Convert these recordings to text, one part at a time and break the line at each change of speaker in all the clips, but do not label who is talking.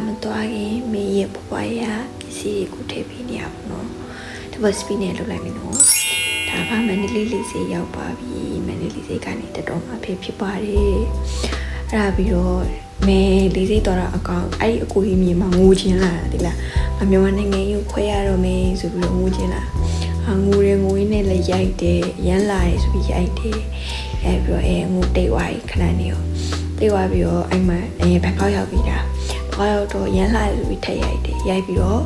မတော်ခင်မေးရပွားရပစ္စည်းကိုထည့်ပေးနေရပါတော့ဒီဘက်စပီနဲ့လုပ်လိုက်မယ်နော်ဒါကမန္တလေးလေးစေးရောက်ပါပြီမန္တလေးစေးကနေတတော်မှာဖြစ်ပါတယ်အဲ့ဒါပြီးတော့မဲလေးစေးတော်တာအကောင်အဲ့အကူကြီးမြေမှာငိုချင်းလာတာဒီလားမြန်မာနိုင်ငံကိုခွဲရတော့မယ်ဆိုပြီးတော့ငိုချင်းလာငိုရငိုရင်းနဲ့လည်းရိုက်တယ်ရမ်းလာတယ်ဆိုပြီးရိုက်တယ်အဲ့ပြီးတော့ငိုတိတ်သွားပြီခဏနေရောတိတ်သွားပြီးတော့အဲ့မှာဘန်ကောက်ရောက်ပြီဒါဘာလို့တော့ရန်လာလို့ပြီးထည့်ရိုက်တယ်ရိုက်ပြီးတော့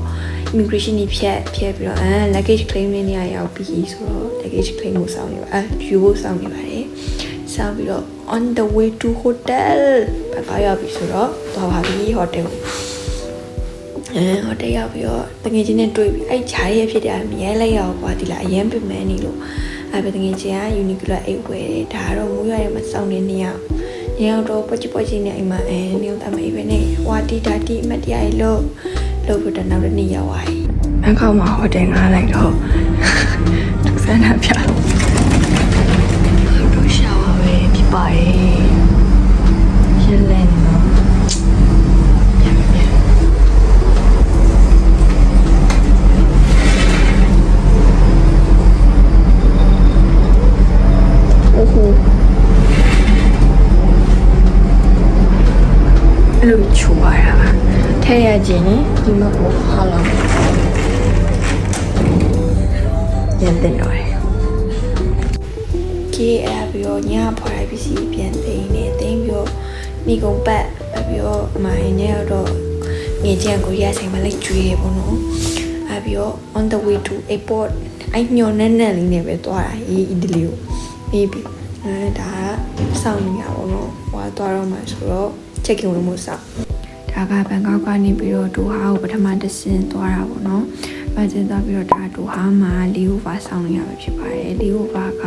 immigration ကြီးဖြတ်ပြီးတော့luggage claim နဲ့နေရာရောက်ပြီးဆိုတော့ luggage claim ကိုစောင့်နေပါယူဖို့စောင့်နေပါတယ်စောင့်ပြီးတော့ on the way to hotel ဘာရောက်ပြီဆိုတော့သွားပါပြီ hotel ဟိုတက်ရောက်ပြီးတော့တငယ်ချင်းနဲ့တွေ့ပြီးအဲ့ဂျားရဲ့ဖြစ်တယ်မြဲလိုက်ရောက်ကွာဒီလားအရန်ပင်မနေလို့အဲ့ပဲတငယ်ချင်းက Uniqlo အိတ်ဝယ်တယ်ဒါကတော့မူရရဲမှာစောင့်နေနေရောက်တော့ပချနဲ့အိမ်မှာနေတော့မေးပဲနဲ့ဝါတီတာတီအမတ်တရားလို့ပြီးတော့နောက်တစ်နေ့ရောက်သွားပြီဘန်ကောက်မှာဟိုတယ်ငားလိုက်တော့သူစမ်းတာပြတို့ရှာပါပဲဖြစ်ပါရဲ့ရှင်းလင်းနော်အဲ့လိုချိုးပါရပါထဲရခြင်းဒီမှာဟောလာရန်တင်တော့ကေအဲ့ပြီးတော့ညဖွာပစ္စည်းပြန်သိမ်းနေသိမ်းပြီးတော့မိကုံပတ်ပြီးတော့မိုင်းနေတော့ငွေချမ်းကိုရဆိုင်မှာလိုက်ကျွေးရပေါ့နော်အဲ့ပြီးတော့ on the way to airport အဲ့ညော်နဲ့နဲ့လေးနဲ့ပဲသွားတာအေးအီတလီကိုမေးပြီးဒါစောင့်နေရပါတော့ဟိုသွားတော့မှဆိုတော့check in ဝင်မှုစောင့်ဒါကဘန်ကောက်ကနေပြီးတော့ဒိုဟာကိုပထမတစ်ဆင့်သွားတာပေါ့နော်။ဘာကျသွားပြီးတော့ဒါဒိုဟာမှာလီယိုဗာဆောင်းနေရမှာဖြစ်ပါတယ်။လီယိုဗာက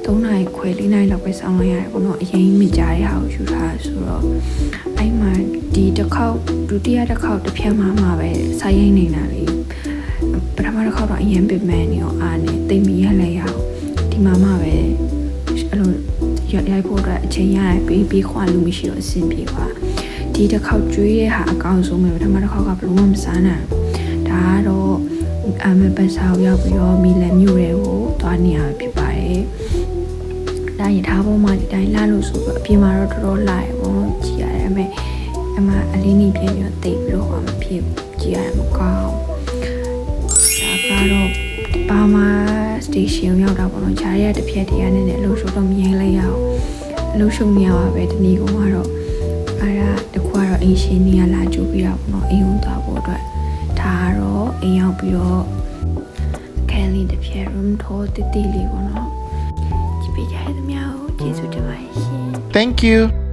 3နာရီခွဲ4နာရီလောက်ပဲဆောင်းလိုက်ရတယ်ပေါ့နော်။အရင်မကြားတဲ့ဟာကိုယူထားဆိုတော့အဲ့မှာဒီတစ်ခေါက်ဒုတိယတစ်ခေါက်တစ်ဖြတ်မှာပဲဆိုင်းရိမ့်နေတာလေ။ပထမတစ်ခေါက်တော့အရင်ပင်မနေရောအားနေတိတ်မီရလဲရအောင်ဒီမှာမှပဲအဲ့လိုရိုက်ဖို့အတွက်အချိန်ရတယ်ပြီးခွာလို့မရှိတော့အဆင်ပြေပါဒီတစ်ခေါက်ကျွေးတဲ့ဟာအကောင်းဆုံးပဲပထမတစ်ခေါက်ကဘယ်လိုမှမစားနိုင်ဒါကတော့မပတ်စာရောက်ပြီးတော့မီလန်မြို့တွေကိုသွားနေရဖြစ်ပါတယ်ဒါရထားပေါ်မှာဒီတိုင်းလာလို့ဆိုတော့အပြင်မှာတော့တော်တော်လာရပေါ့ကြည်ရတယ်အမေအမအလေးနေပြန်ပြီးတော့တိတ်ပြီးတော့မဖြစ်ကြည်ရတယ်မကောင်းဒါကတော့ပါမာစတေရှင်ရောက်တာပေါ့နော်ဂျားရတစ်ဖြက်တည်းကနေလည်းအလို့ဆိုတော့မြင်လိုက်ရအောင်အလို့ရှုံနေရပါပဲဒီနေ့ကတော့အဲ့ဒါတခုကတော့အင်ရှင်နေရလာကြိုးပြီးတော့ပေါ့နော်အိမ်ဝင်သွားဖို့အတွက်ဒါကတော့အိမ်ရောက်ပြီးတော့ခဲလီတစ်ဖြက် room tour တိတိလေးပေါ့နော်ကြည့်ပေးကြရတဲ့များကိုကျေးဇူးတင်ပါတယ်ရှင်
Thank you